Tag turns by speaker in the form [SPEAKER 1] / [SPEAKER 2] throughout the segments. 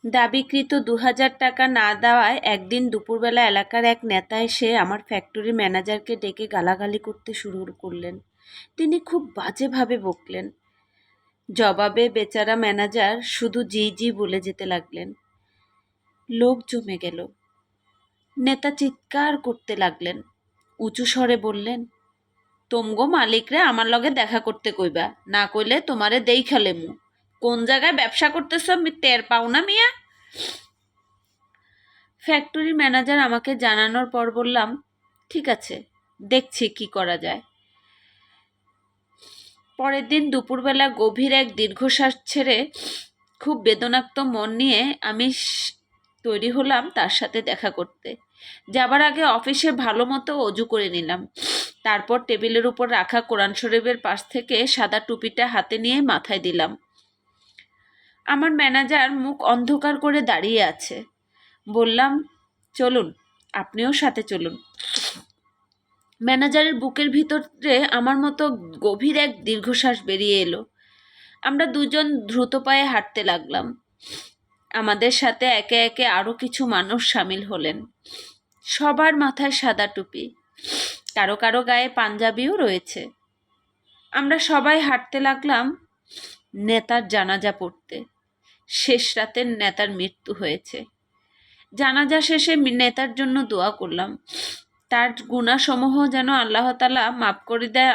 [SPEAKER 1] দাবিকৃত ২,০০০ টাকা না দেওয়ায় একদিন দুপুরবেলা এলাকার এক নেতা এসে আমার ফ্যাক্টরি ম্যানেজারকে ডেকে গালাগালি করতে শুরু করলেন। তিনি খুব বাজেভাবে বকলেন। জবাবে বেচারা ম্যানেজার শুধু জি জি বলে যেতে লাগলেন। লোক জমে গেল। নেতা চিৎকার করতে লাগলেন। উঁচু স্বরে বললেন, তোমগো মালিকরে আমার লগে দেখা করতে কইবা, না কইলে তোমারে দেইখা লেমু। কোন জায়গায় ব্যবসা করতেছ আমি টের পাও না মিয়া? ফ্যাক্টরি ম্যানেজার আমাকে জানানোর পর বললাম, ঠিক আছে, দেখছি কি করা যায়। পরের দিন দুপুরবেলা গভীর এক দীর্ঘশ্বাস ছেড়ে খুব বেদনাক্ত মন নিয়ে আমি তৈরি হলাম তার সাথে দেখা করতে। যাবার আগে অফিসে ভালো মতো অজু করে নিলাম। তারপর টেবিলের উপর রাখা কোরআন শরীফের পাশ থেকে সাদা টুপিটা হাতে নিয়ে মাথায় দিলাম। আমার ম্যানেজার মুখ অন্ধকার করে দাঁড়িয়ে আছে। বললাম, চলুন, আপনিও সাথে চলুন। ম্যানেজারের বুকের ভিতরে আমার মতো গভীর এক দীর্ঘশ্বাস বেরিয়ে এলো। আমরা দুজন দ্রুত পায়ে হাঁটতে লাগলাম। আমাদের সাথে একে একে আরও কিছু মানুষ সামিল হলেন। সবার মাথায় সাদা টুপি, কারো কারো গায়ে পাঞ্জাবিও রয়েছে। আমরা সবাই হাঁটতে লাগলাম নেতার জানাজা পড়তে। শেষ রাতে নেতার মৃত্যু হয়েছে। জানাজা শেষে নেতার জন্য দোয়া করলাম। তার গুনাহসমূহ যেন আল্লাহ তাআলা মাফ করে দেয়,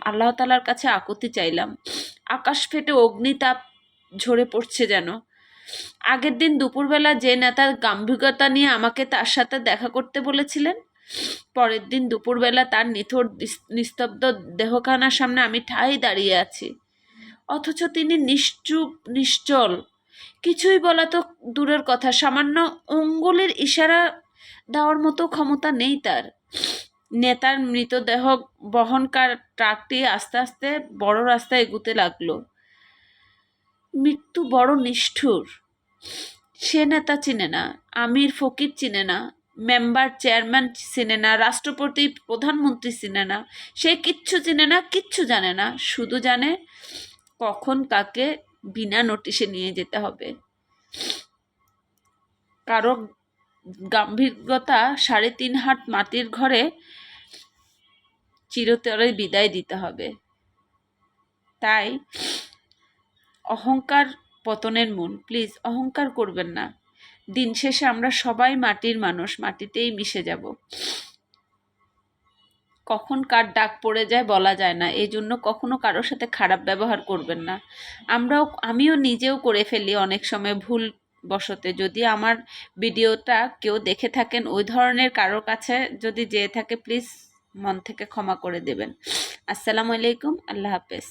[SPEAKER 1] আল্লাহ তাআলার কাছে আকুতি চাইলাম। আকাশ ফেটে অগ্নিতাপ ঝরে পড়ছে যেন। আগের দিন দুপুরবেলা যে নেতার গাম্ভীর্যতা নিয়ে আমাকে তার সাথে দেখা করতে বলেছিলেন, পরের দিন দুপুরবেলা তার নিথর নিস্তব্ধ দেহখানার সামনে আমি ঠাই দাঁড়িয়ে আছি। অথচ তিনি নিশ্চুপ, নিশ্চল। কিছুই বলা তো দূরের কথা, সামান্য অঙ্গুলির ইশারা দেওয়ার মতো ক্ষমতা নেই তার। নেতার মৃতদেহ বহনকার ট্রাকটি আস্তে আস্তে বড় রাস্তায় এগুতে লাগলো। মৃত্যু বড় নিষ্ঠুর। সে নেতা চিনে না, আমির ফকির চিনে না, মেম্বার চেয়ারম্যান চিনে না, রাষ্ট্রপতি প্রধানমন্ত্রী চিনে না। সে কিচ্ছু চিনে না, কিচ্ছু জানে না। শুধু জানে কখন কাকে বিনা নোটিশে নিয়ে যেতে হবে। কারো গাম্ভীর্যতা ৩.৫ হাত মাটির ঘরে চিরতরে বিদায় দিতে হবে। তাই অহংকার পতনের মূল। প্লিজ অহংকার করবেন না। দিন শেষে আমরা সবাই মাটির মানুষ, মাটিতেই মিশে যাব। কখন কার ডাক পড়ে যায় বলা যায় না। এই জন্য কখনো কারোর সাথে খারাপ ব্যবহার করবেন না। আমিও নিজেও করে ফেলি অনেক সময় ভুল বশতে। যদি আমার ভিডিওটা কেউ দেখে থাকেন, ওই ধরনের কারোর কাছে যদি যেয়ে থাকে, প্লিজ মন থেকে ক্ষমা করে দেবেন। আসসালামু আলাইকুম, আল্লাহ হাফেজ।